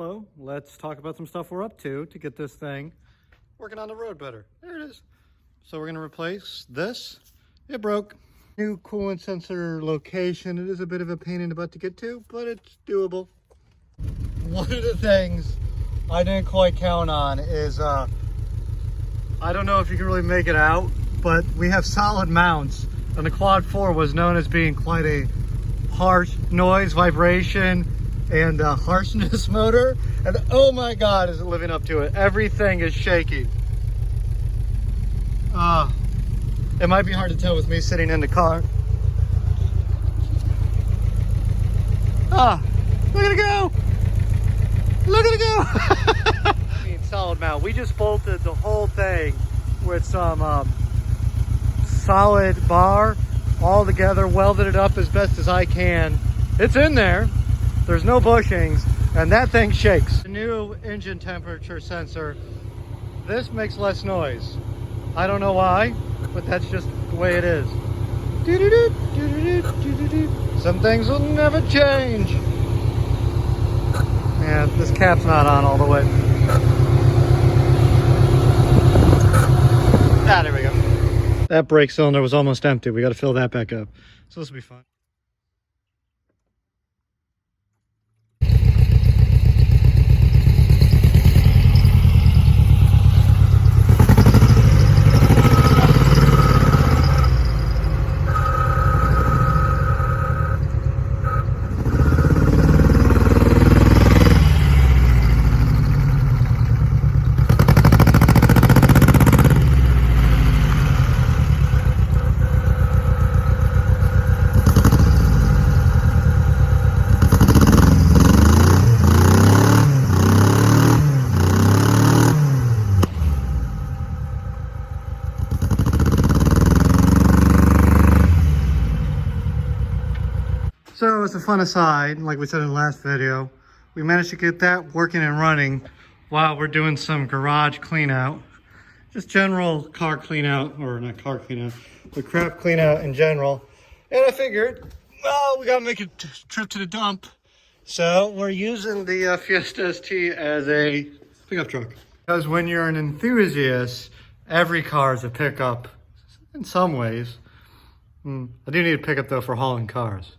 Hello, let's talk about some stuff we're up to get this thing working on the road better. There it is. So we're gonna replace this. It broke. New coolant sensor location. It is a bit of a pain in the butt to get to, but it's doable. One of the things I didn't quite count on is, I don't know if you can really make it out, but we have solid mounts, and the Quad 4 was known as being quite a harsh noise, vibration, and harshness motor, and oh my god, is it living up to it. Everything is shaking. It might be hard to tell with me sitting in the car. Look at it go! Look at it go! I mean, solid mount. We just bolted the whole thing with some solid bar all together, welded it up as best as I can. It's in there. There's no bushings, and that thing shakes. The new engine temperature sensor, this makes less noise. I don't know why, but that's just the way it is. Some things will never change. Yeah, this cap's not on all the way. There we go. That brake cylinder was almost empty. We got to fill that back up. So this will be fun. So as a fun aside, like we said in the last video, we managed to get that working and running while we're doing some garage clean out. Just general car clean out, or not car clean out, but crap clean out in general. And I figured, well, we gotta make a trip to the dump. So we're using the Fiesta ST as a pickup truck. Because when you're an enthusiast, every car is a pickup in some ways. I do need a pickup though for hauling cars.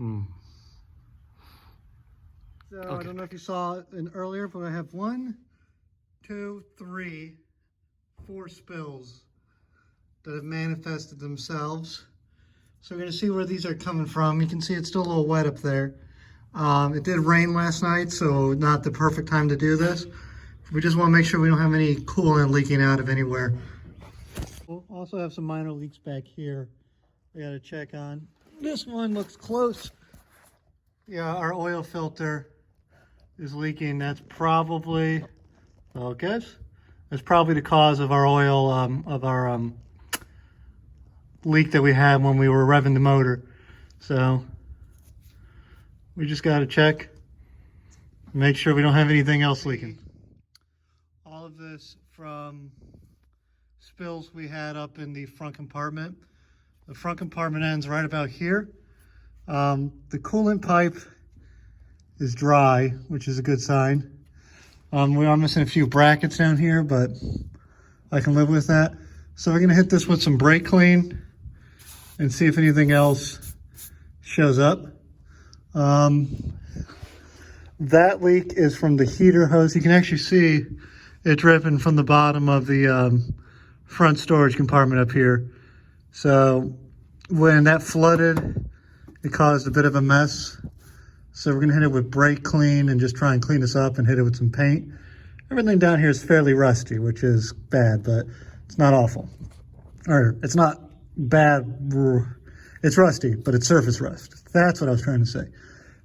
So okay. I don't know if you saw it earlier, but I have 1, 2, 3, 4 spills that have manifested themselves. So we're going to see where these are coming from. You can see it's still a little wet up there. It did rain last night, so not the perfect time to do this. We just want to make sure we don't have any coolant leaking out of anywhere. We'll also have some minor leaks back here we got to check on. This one looks close. Yeah, our oil filter is leaking. That's probably, focus. That's probably the cause of our oil, leak that we had when we were revving the motor. So we just got to check, make sure we don't have anything else leaking. All of this from spills we had up in the front compartment. The front compartment ends right about here. The coolant pipe is dry, which is a good sign. We are missing a few brackets down here, but I can live with that. So we're gonna hit this with some brake clean and see if anything else shows up. That leak is from the heater hose. You can actually see it dripping from the bottom of the front storage compartment up here. So when that flooded, it caused a bit of a mess. So we're gonna hit it with brake clean and just try and clean this up and hit it with some paint. Everything down here is fairly rusty, which is bad, but it's not awful. Or it's not bad, it's rusty, but it's surface rust. That's what I was trying to say.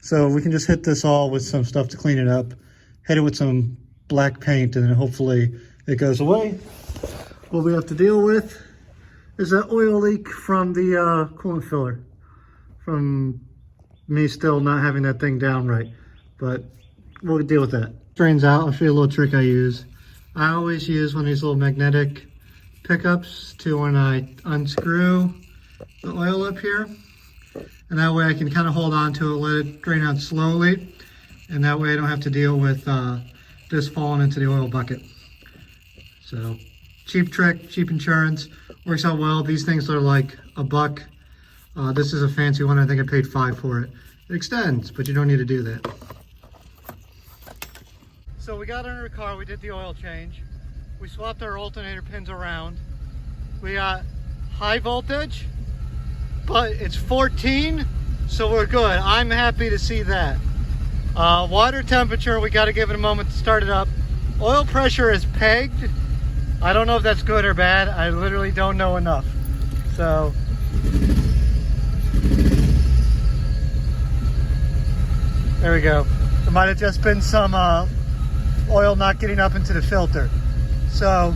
So we can just hit this all with some stuff to clean it up, hit it with some black paint, and then hopefully it goes away. What we have to deal with is that oil leak from the coolant filler, from me still not having that thing down right, but we'll deal with that. Drains out. I'll show you a little trick I use. I always use one of these little magnetic pickups to when I unscrew the oil up here, and that way I can kind of hold on to it, let it drain out slowly. and that way I don't have to deal with this falling into the oil bucket. So cheap trick, cheap insurance, works out well. These things are like $1. This is a fancy one. I think I paid $5 for it. It extends, but you don't need to do that. So we got under the car, we did the oil change. We swapped our alternator pins around. We got high voltage, but it's 14, so we're good. I'm happy to see that. Water temperature, we got to give it a moment to start it up. Oil pressure is pegged. I don't know if that's good or bad. I literally don't know enough. So there we go. There might have just been some oil not getting up into the filter. So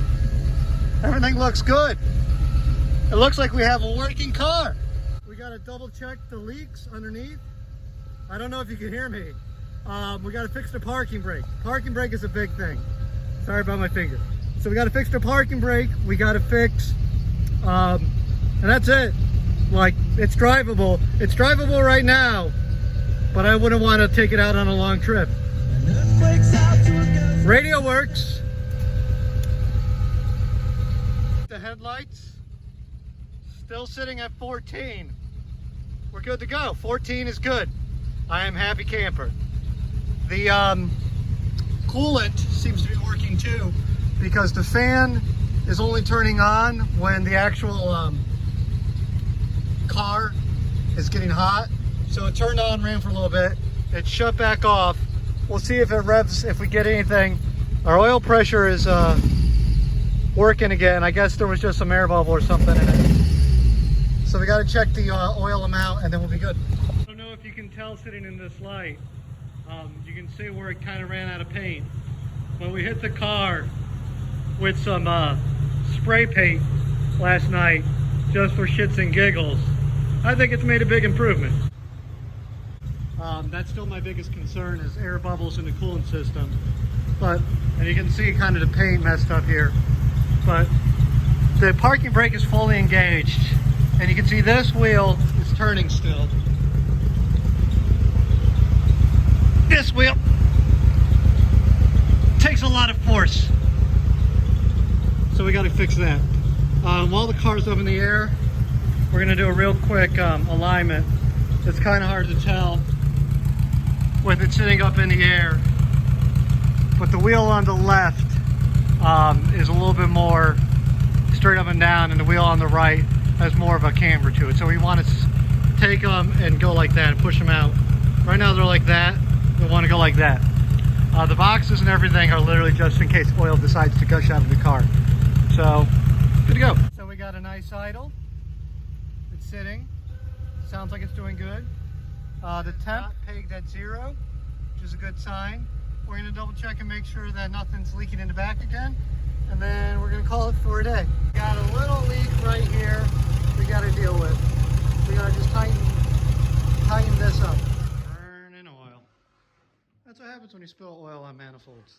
everything looks good. It looks like we have a working car. We got to double check the leaks underneath. I don't know if you can hear me. We got to fix the parking brake. Parking brake is a big thing. Sorry about my finger. So we got to fix the parking brake. We got to fix, and that's it. Like, it's drivable. It's drivable right now, but I wouldn't want to take it out on a long trip. Radio works. The headlights still sitting at 14. We're good to go. 14 is good. I am happy camper. The coolant seems to be working too, because the fan is only turning on when the actual car is getting hot. So it turned on, ran for a little bit. It shut back off. We'll see if it revs, if we get anything. Our oil pressure is working again. I guess there was just some air bubble or something in it. So we got to check the oil amount and then we'll be good. I don't know if you can tell sitting in this light. You can see where it kind of ran out of paint. When we hit the car with some spray paint last night, just for shits and giggles, I think it's made a big improvement. That's still my biggest concern, is air bubbles in the coolant system. But, and you can see kind of the paint messed up here. But the parking brake is fully engaged. And you can see this wheel is turning still. This wheel takes a lot of force. So we got to fix that. While the car's up in the air, we're going to do a real quick alignment. It's kind of hard to tell with it sitting up in the air, but the wheel on the left is a little bit more straight up and down, and the wheel on the right has more of a camber to it. So we want to take them and go like that and push them out. Right now they're like that. We want to go like that. The boxes and everything are literally just in case oil decides to gush out of the car. So good to go. So we got a nice idle. It's sitting. Sounds like it's doing good. The temp pegged at 0, which is a good sign. We're going to double check and make sure that nothing's leaking in the back again. And then we're going to call it for a day. Got a little leak right here we got to deal with. We got to just tighten this up. Burning oil. That's what happens when you spill oil on manifolds.